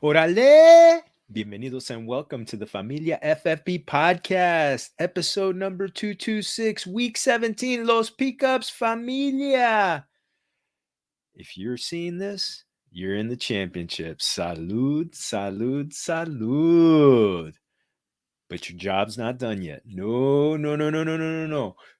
Orale! Bienvenidos and welcome to the Familia FFB podcast, episode number 226, week 17, Los Peekups Familia. If you're seeing this, you're in the championship. Salud, salud, salud. But your job's not done yet. No.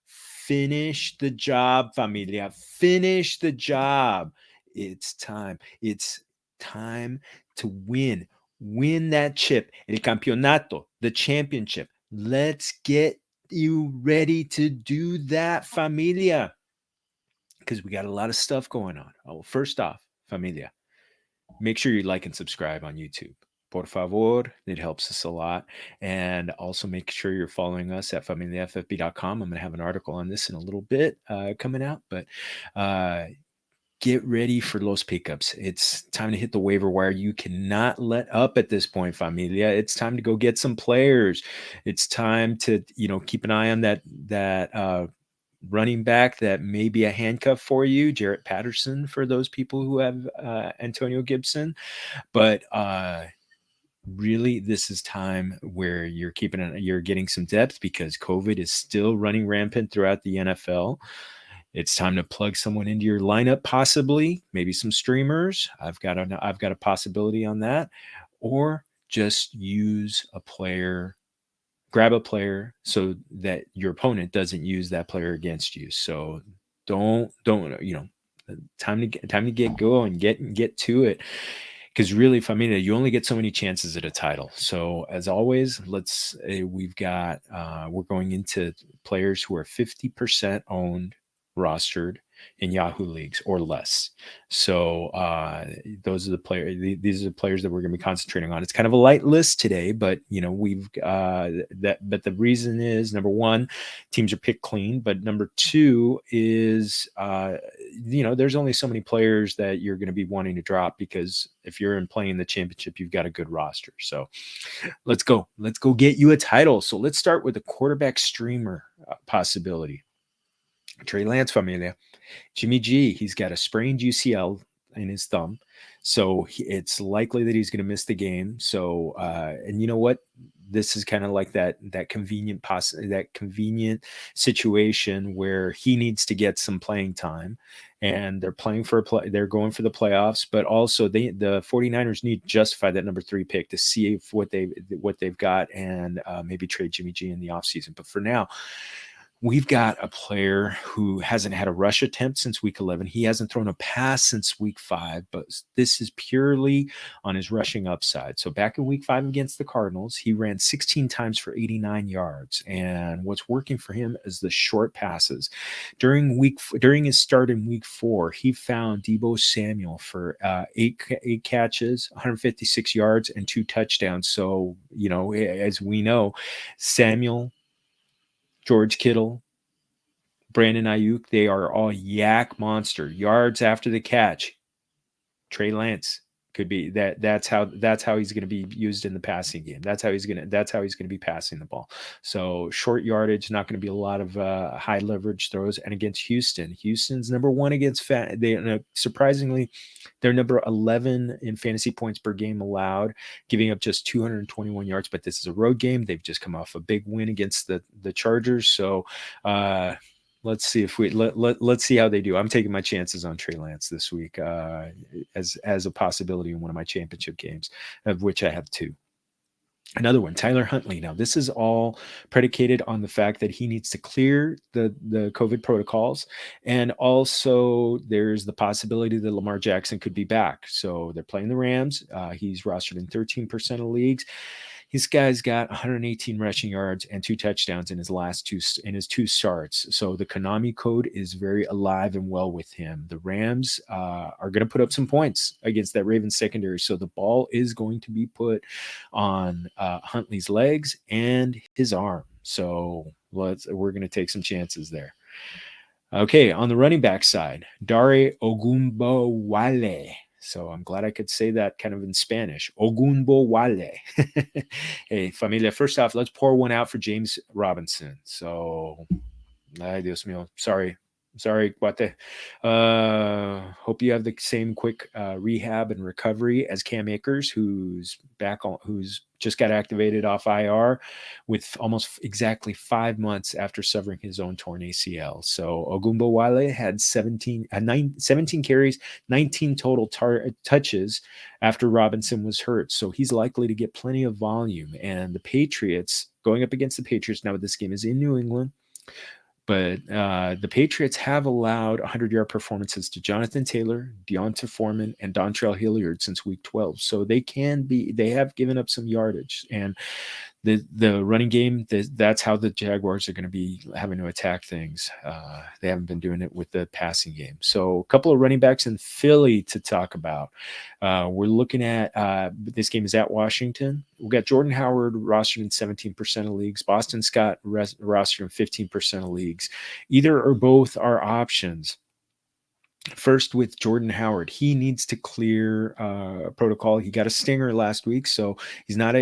Finish the job, familia. Finish the job. It's time. It's time to win. Win that chip. El campeonato, the championship. Let's get you ready to do that, familia. Because we got a lot of stuff going on. Oh, first off, familia, make sure you like and subscribe on YouTube. Por favor, it helps us a lot. And also make sure you're following us at familiaffb.com. I'm going to have an article on this in a little bit coming out, but get ready for Los Peekups. It's time to hit the waiver wire. You cannot let up at this point, familia. It's time to go get some players. It's time to, keep an eye on that running back that may be a handcuff for you, Jarrett Patterson, for those people who have Antonio Gibson. But really, this is time where you're getting some depth because COVID is still running rampant throughout the NFL. It's time to plug someone into your lineup, possibly, maybe some streamers. I've got a possibility on that, or just use a player. Grab a player so that your opponent doesn't use that player against you. So don't time to get going, get to it. Because really, Familia, you only get so many chances at a title. So as always, we're going into players who are 50% owned, rostered in Yahoo leagues or less. So those are the players. These are the players that we're going to be concentrating on. It's kind of a light list today, but we've that. But the reason is, number one, teams are picked clean. But number two is there's only so many players that you're going to be wanting to drop, because if you're playing the championship, you've got a good roster. So let's go get you a title. So let's start with the quarterback streamer possibility. Trey Lance, familia. Jimmy G, he's got a sprained UCL in his thumb, so it's likely that he's going to miss the game. So, and you know what? This is kind of like that convenient situation where he needs to get some playing time, and they're playing for they're going for the playoffs, but also the 49ers need to justify that number 3 pick to see if what they've got, and maybe trade Jimmy G in the offseason. But for now, we've got a player who hasn't had a rush attempt since week 11. He hasn't thrown a pass since week 5, but this is purely on his rushing upside. So back in week 5 against the Cardinals, he ran 16 times for 89 yards. And what's working for him is the short passes. During his start in week 4, he found Deebo Samuel for eight catches, 156 yards, and 2 touchdowns. So, as we know, Samuel, George Kittle, Brandon Ayuk, they are all yak monster yards after the catch. Trey Lance could be that. That's how he's going to be used in the passing game. That's how he's going to be passing the ball. So short yardage, not going to be a lot of high leverage throws. And against Houston's number 1 against surprisingly, they're number 11 in fantasy points per game allowed, giving up just 221 yards. But this is a road game. They've just come off a big win against the Chargers. So let's see let's see how they do. I'm taking my chances on Trey Lance this week as a possibility in one of my championship games, of which I have 2. Another one, Tyler Huntley. Now, this is all predicated on the fact that he needs to clear the COVID protocols. And also there's the possibility that Lamar Jackson could be back. So they're playing the Rams. He's rostered in 13% of leagues. This guy's got 118 rushing yards and 2 touchdowns in his his 2 starts. So the Konami Code is very alive and well with him. The Rams are going to put up some points against that Ravens secondary. So the ball is going to be put on Huntley's legs and his arm. So we're going to take some chances there. Okay, on the running back side, Dare Ogunbowale. So I'm glad I could say that kind of in Spanish. Ogunbowale. Hey, familia, first off, let's pour one out for James Robinson. So, ay, Dios mío. Sorry, Sorry, Guate. Hope you have the same quick rehab and recovery as Cam Akers, who's just got activated off IR with almost exactly 5 months after severing his own torn ACL. So Ogumbo Wale had 17 carries, 19 total touches after Robinson was hurt. So he's likely to get plenty of volume. And the Patriots, going up against the Patriots, now this game is in New England, but the Patriots have allowed 100-yard performances to Jonathan Taylor, Deonta Foreman, and Dontrell Hilliard since week 12. So they have given up some yardage. And the running game, that's how the Jaguars are going to be having to attack things. They haven't been doing it with the passing game. So a couple of running backs in Philly to talk about. We're looking at this game is at Washington. We've got Jordan Howard rostered in 17% of leagues. Boston Scott rostered in 15% of leagues. Either or both are options. First, with Jordan Howard, he needs to clear protocol. He got a stinger last week, so he's not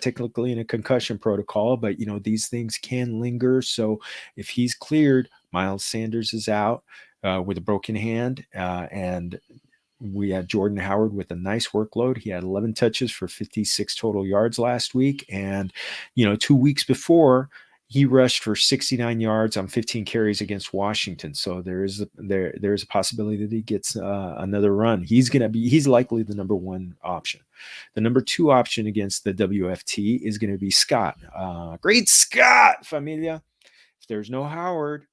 technically in a concussion protocol, but these things can linger. So if he's cleared, Miles Sanders is out with a broken hand, and we had Jordan Howard with a nice workload. He had 11 touches for 56 total yards last week, and 2 weeks before, he rushed for 69 yards on 15 carries against Washington. So there is a possibility that he gets another run. He's likely the number one option. The number two option against the WFT is going to be Scott. Great Scott, Familia. If there's no Howard,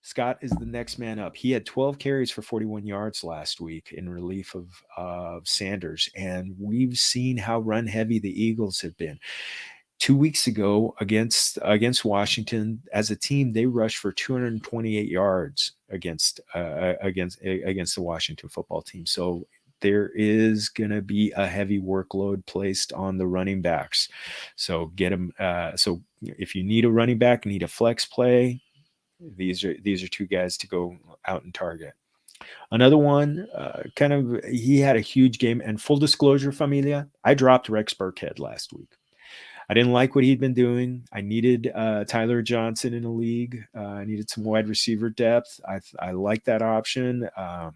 Scott is the next man up. He had 12 carries for 41 yards last week in relief of Sanders. And we've seen how run heavy the Eagles have been. 2 weeks ago against Washington, as a team, they rushed for 228 yards against the Washington football team. So there is going to be a heavy workload placed on the running backs. So get them. So if you need a running back, need a flex play, these are two guys to go out and target. Another one, he had a huge game. And full disclosure, Familia, I dropped Rex Burkhead last week. I didn't like what he'd been doing. I needed Tyler Johnson in the league. I needed some wide receiver depth. I like that option. I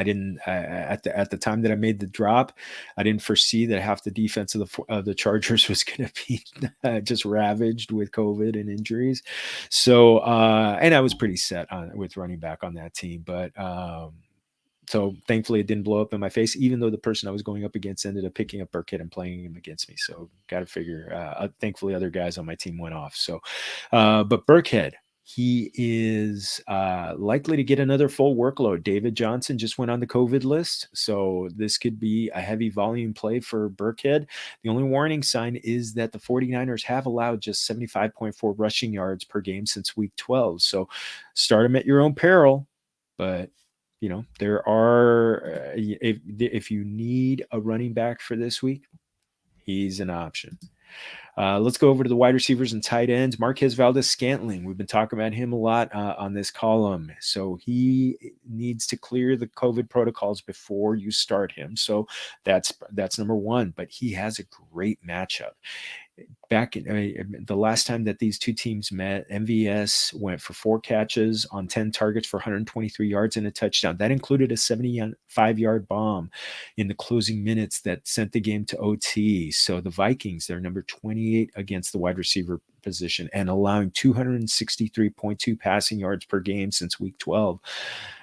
didn't at the time that I made the drop, I didn't foresee that half the defense of the Chargers was going to be just ravaged with COVID and injuries. So and I was pretty set with running back on that team, but. So thankfully it didn't blow up in my face, even though the person I was going up against ended up picking up Burkhead and playing him against me. So got to figure, thankfully other guys on my team went off. So, but Burkhead, he is likely to get another full workload. David Johnson just went on the COVID list. So this could be a heavy volume play for Burkhead. The only warning sign is that the 49ers have allowed just 75.4 rushing yards per game since week 12. So start him at your own peril, but there are, if you need a running back for this week, he's an option. Let's go over to the wide receivers and tight ends. Marquez Valdes-Scantling. We've been talking about him a lot on this column. So he needs to clear the COVID protocols before you start him. So that's number one, but he has a great matchup. Back in the last time that these two teams met, MVS went for 4 catches on 10 targets for 123 yards and a touchdown. That included a 75-yard bomb in the closing minutes that sent the game to OT. So the Vikings, they're number 28 against the wide receiver position and allowing 263.2 passing yards per game since week 12.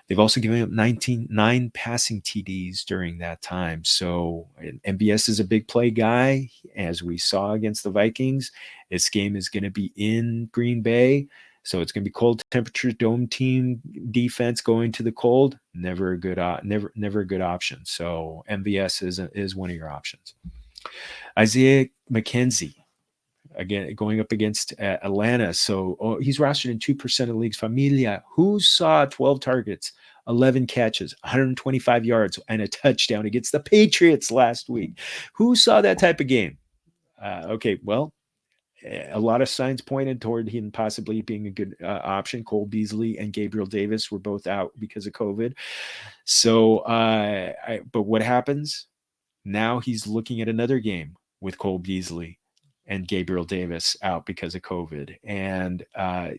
They've also given up 9 passing TDs during that time. So MBS is a big play guy, as we saw against the Vikings. This game is going to be in Green Bay. So it's going to be cold temperature, dome team defense going to the cold. Never a good option. So MVS is one of your options. Isaiah McKenzie, again, going up against Atlanta. So he's rostered in 2% of leagues. Familia, who saw 12 targets, 11 catches, 125 yards, and a touchdown against the Patriots last week? Who saw that type of game? Okay, well, a lot of signs pointed toward him possibly being a good option. Cole Beasley and Gabriel Davis were both out because of COVID. So, but what happens? Now he's looking at another game with Cole Beasley. and Gabriel Davis out because of COVID, and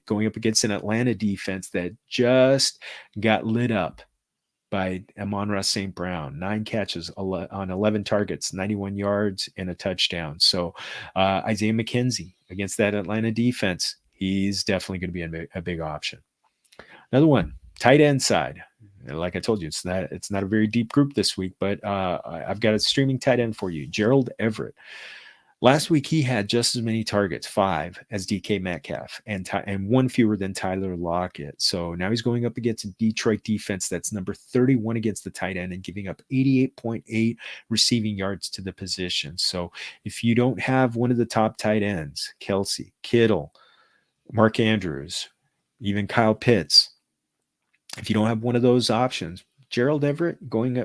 going up against an Atlanta defense that just got lit up by Amon-Ra St. Brown. 9 catches on 11 targets, 91 yards, and a touchdown. So Isaiah McKenzie against that Atlanta defense, he's definitely going to be a big option. Another one, tight end side. Like I told you, it's not a very deep group this week, but I've got a streaming tight end for you, Gerald Everett. Last week, he had just as many targets, 5, as DK Metcalf, and one fewer than Tyler Lockett. So now he's going up against a Detroit defense that's number 31 against the tight end and giving up 88.8 receiving yards to the position. So if you don't have one of the top tight ends, Kelsey, Kittle, Mark Andrews, even Kyle Pitts, if you don't have one of those options, Gerald Everett going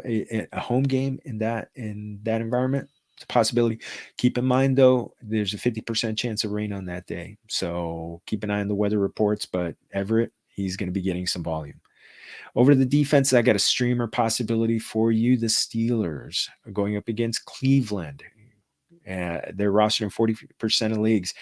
a home game in that environment, it's a possibility. Keep in mind, though, there's a 50% chance of rain on that day. So keep an eye on the weather reports. But Everett, he's going to be getting some volume. Over to the defense, I got a streamer possibility for you. The Steelers are going up against Cleveland. They're rostered in 40% of leagues.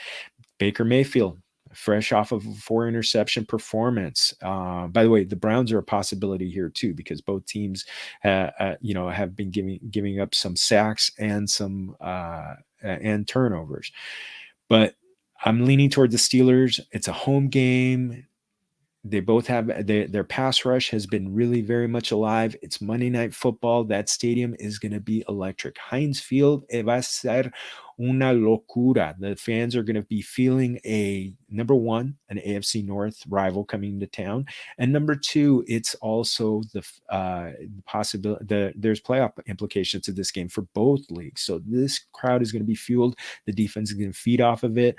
Baker Mayfield, fresh off of a 4 interception performance. By the way, the Browns are a possibility here too, because both teams, have been giving up some sacks and some and turnovers. But I'm leaning toward the Steelers. It's a home game. They both have their pass rush has been really very much alive. It's Monday Night Football. That stadium is going to be electric. Heinz Field va a ser una locura. The fans are going to be feeling number one, an AFC North rival coming to town, and number two, it's also the possibility. There's playoff implications to this game for both leagues. So this crowd is going to be fueled. The defense is going to feed off of it.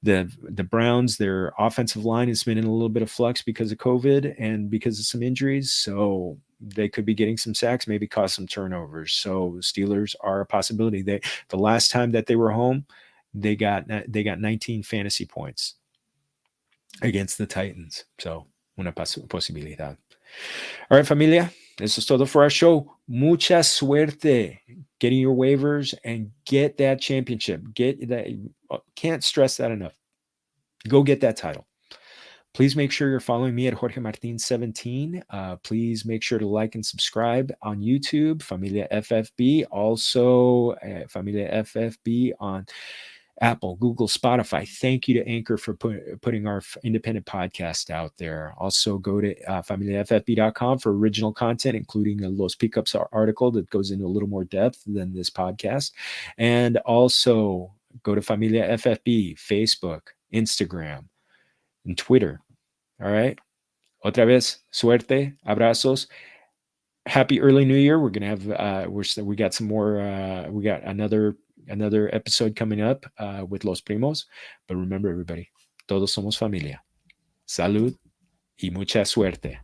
The Browns, their offensive line has been in a little bit of flux because of COVID and because of some injuries. So they could be getting some sacks, maybe cause some turnovers. So Steelers are a possibility. The last time that they were home, they got 19 fantasy points against the Titans. So una posibilidad. All right, familia. Eso es todo for our show. Mucha suerte getting your waivers and get that championship. Get that. Can't stress that enough. Go get that title. Please make sure you're following me at Jorge Martin 17. Please make sure to like and subscribe on YouTube, Familia FFB. Also, Familia FFB on Apple, Google, Spotify. Thank you to Anchor for putting our independent podcast out there. Also, go to familiaffb.com for original content, including a Los Peekups article that goes into a little more depth than this podcast. And also, go to Familia FFB, Facebook, Instagram, and Twitter. All right. Otra vez, suerte, abrazos. Happy early New Year. We're going to have, we got some more, we got another episode coming up with Los Primos. But remember, everybody, todos somos familia. Salud y mucha suerte.